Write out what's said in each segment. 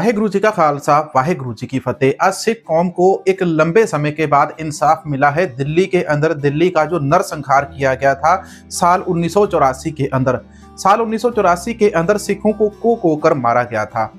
वाहेगुरु जी का खालसा, वाहेगुरु जी की फतेह। आज सिख कौम को एक लंबे समय के बाद इंसाफ मिला है। दिल्ली के अंदर दिल्ली का जो नरसंहार किया गया था साल 1984 के अंदर, साल 1984 के अंदर सिखों को कोकर मारा गया था।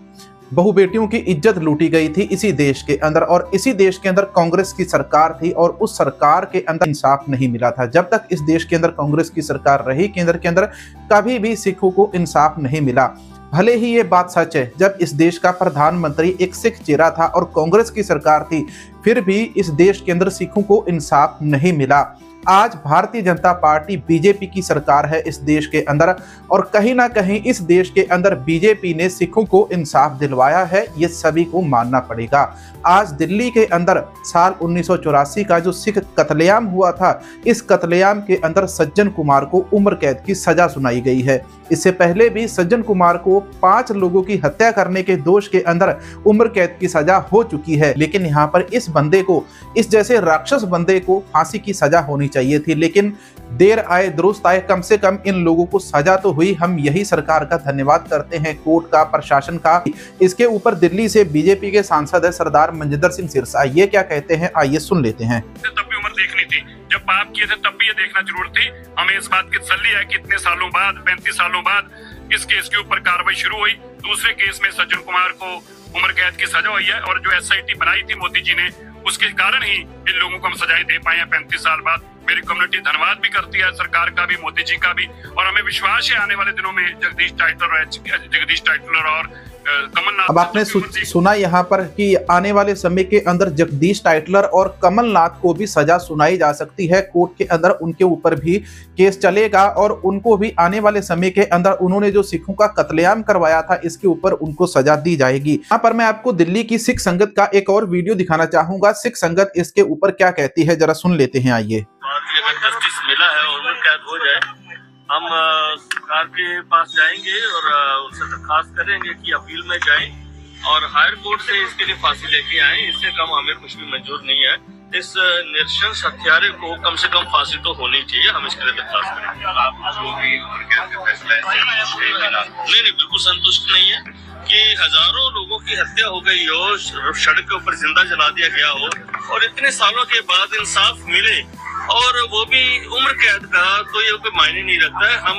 बहु बेटियों की इज्जत लूटी गई थी इसी देश के अंदर, और इसी देश के अंदर कांग्रेस की सरकार थी और उस सरकार के अंदर इंसाफ नहीं मिला था। जब तक इस देश के अंदर कांग्रेस की सरकार रही, केंद्र के अंदर कभी भी सिखों को इंसाफ नहीं मिला। भले ही ये बात सच है, जब इस देश का प्रधानमंत्री एक सिख चेहरा था और कांग्रेस की सरकार थी, फिर भी इस देश के अंदर सिखों को इंसाफ नहीं मिला। आज भारतीय जनता पार्टी बीजेपी की सरकार है इस देश के अंदर, और कहीं ना कहीं इस देश के अंदर बीजेपी ने सिखों को इंसाफ दिलवाया है, ये सभी को मानना पड़ेगा। आज दिल्ली के अंदर साल 1984 का जो सिख कत्लेआम हुआ था, इस कत्लेआम के अंदर सज्जन कुमार को उम्र कैद की सजा सुनाई गई है। इससे पहले भी सज्जन कुमार को 5 लोगों की हत्या करने के दोष के अंदर उम्र कैद की सजा हो चुकी है, लेकिन यहाँ पर इस बंदे को, इस जैसे राक्षस बंदे को फांसी की सजा होनी चाहिए थी। लेकिन देर आए दुरुस्त आए, कम से कम इन लोगों को सजा तो हुई। हम यही सरकार का धन्यवाद करते हैं, कोर्ट का, प्रशासन का। इसके ऊपर दिल्ली से बीजेपी के सांसद है सरदार मनजिंदर सिंह सिरसा, ये क्या कहते हैं आइए सुन लेते हैं। तब भी उम्र देखनी थी, जब पाप किए थे तब भी ये देखना जरूर थी। हमें इस बात की तसल्ली है कि इतने सालों बाद, 35 सालों बाद इस केस के ऊपर कार्रवाई शुरू हुई। दूसरे केस में सज्जन कुमार को उम्र कैद की सजा हुई है, और जो SIT बनाई थी मोदी जी ने, उसके कारण ही इन लोगों को हम सजाएं दे पाए हैं 35 साल बाद। मेरी कम्युनिटी धन्यवाद भी करती है, सरकार का भी, मोदी जी का भी, और हमें विश्वास है आने वाले दिनों में जगदीश टाइटलर और कमलनाथ। अब आपने सुना यहाँ पर कि आने वाले समय के अंदर जगदीश टाइटलर और कमलनाथ को भी सजा सुनाई जा सकती है। कोर्ट के अंदर उनके ऊपर भी केस चलेगा और उनको भी आने वाले समय के अंदर उन्होंने जो सिखों का कत्लेआम करवाया था, इसके ऊपर उनको सजा दी जाएगी। यहाँ पर मैं आपको दिल्ली की सिख संगत का एक और वीडियो दिखाना चाहूंगा। सिख संगत इसके ऊपर क्या कहती है, जरा सुन लेते हैं आइए। जस्टिस मिला है और उम्र कैद हो जाए, हम सरकार के पास जाएंगे और उनसे दरखास्त करेंगे कि अपील में जाएं और हायर कोर्ट से इसके लिए फांसी लेके आए। इससे कम हमें कुछ भी मंजूर नहीं है। इस निरशंस हत्यारे को कम से कम फांसी तो होनी चाहिए, हम इसके लिए दरखास्त करेंगे। आप जो भी उम्र कैद का फैसला है, नहीं, बिल्कुल संतुष्ट नहीं है कि हजारों लोगों की हत्या हो गई हो, सड़क के ऊपर जिंदा जला दिया गया हो, और इतने सालों के बाद इंसाफ मिले और वो भी उम्र कैद का, तो ये कोई मायने नहीं रखता है। हम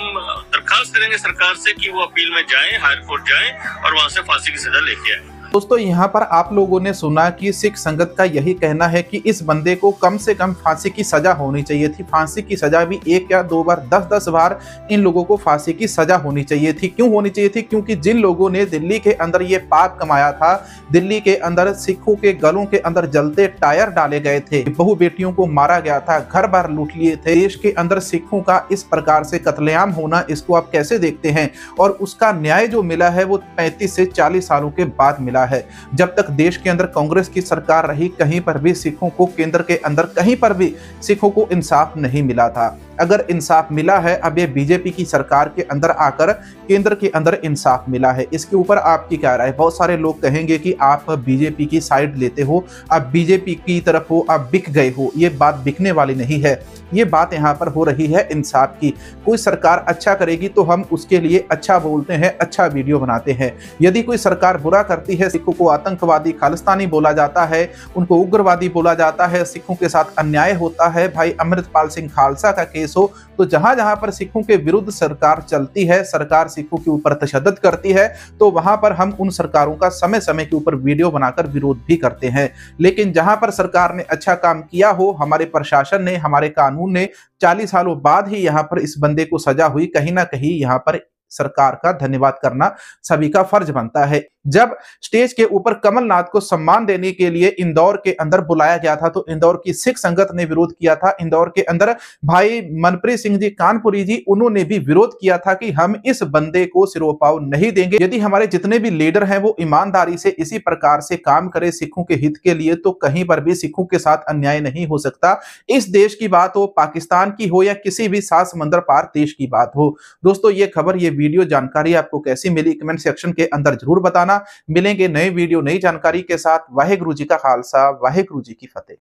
दरखास्त करेंगे सरकार से कि वो अपील में जाएं, हायर कोर्ट जाएं और वहां से फांसी की सजा लेके आए। दोस्तों यहाँ पर आप लोगों ने सुना कि सिख संगत का यही कहना है कि इस बंदे को कम से कम फांसी की सजा होनी चाहिए थी। फांसी की सजा भी 1 या 2 बार, 10-10 बार इन लोगों को फांसी की सजा होनी चाहिए थी। क्यों होनी चाहिए थी? क्योंकि जिन लोगों ने दिल्ली के अंदर ये पाप कमाया था, दिल्ली के अंदर सिखों के गलों के अंदर जलते टायर डाले गए थे, बहु बेटियों को मारा गया था, घर बार लूट लिए थे, देश के अंदर सिखों का इस प्रकार से कत्लेआम होना, इसको आप कैसे देखते हैं? और उसका न्याय जो मिला है वो 35 से 40 सालों के बाद मिला है। जब तक देश के अंदर कांग्रेस की सरकार रही, कहीं पर भी सिखों को, केंद्र के अंदर कहीं पर भी सिखों को इंसाफ नहीं मिला था। अगर इंसाफ मिला है, अब ये बीजेपी की सरकार के अंदर आकर केंद्र के अंदर इंसाफ मिला है। इसके ऊपर आपकी क्या राय? बहुत सारे लोग कहेंगे कि आप बीजेपी की साइड लेते हो, आप बीजेपी की तरफ हो, आप बिक गए हो। ये बात बिकने वाली नहीं है, ये बात यहाँ पर हो रही है इंसाफ की। कोई सरकार अच्छा करेगी तो हम उसके लिए अच्छा बोलते हैं, अच्छा वीडियो बनाते हैं। यदि कोई सरकार बुरा करती है, सिखों को आतंकवादी, खालिस्तानी बोला जाता है, उनको उग्रवादी बोला जाता है, सिखों के साथ अन्याय होता है, भाई अमृतपाल सिंह खालसा का केस हो, तो जहां जहां पर सिखों के विरुद्ध सरकार चलती है, सरकार सिखों के ऊपर तशद्दुद करती है, तो वहां पर हम उन सरकारों का समय समय के ऊपर वीडियो बनाकर विरोध भी करते हैं। लेकिन जहां पर सरकार ने अच्छा काम किया हो, हमारे प्रशासन ने, हमारे कानून ने, 40 सालों बाद ही यहां पर इस बंदे को सजा हुई, कहीं ना कहीं यहां पर सरकार का धन्यवाद करना सभी का फर्ज बनता है। जब स्टेज के ऊपर कमलनाथ को सम्मान देने के लिए इंदौर के अंदर बुलाया गया था, तो इंदौर की सिख संगत ने विरोध किया था। इंदौर के अंदर भाई मनप्रीत सिंह जी कानपुरी जी, उन्होंने भी विरोध किया था कि हम इस बंदे को सिरोपाव नहीं देंगे। यदि हमारे जितने भी लीडर हैं वो ईमानदारी से इसी प्रकार से काम करे सिखों के हित के लिए, तो कहीं पर भी सिखों के साथ अन्याय नहीं हो सकता। इस देश की बात हो, पाकिस्तान की हो, या किसी भी 7 समंदर पार देश की बात हो। दोस्तों ये खबर, ये वीडियो जानकारी आपको कैसी मिली, कमेंट सेक्शन के अंदर जरूर बताना। मिलेंगे नए वीडियो, नई जानकारी के साथ। वाहेगुरु जी का खालसा, वाहेगुरु जी की फतेह।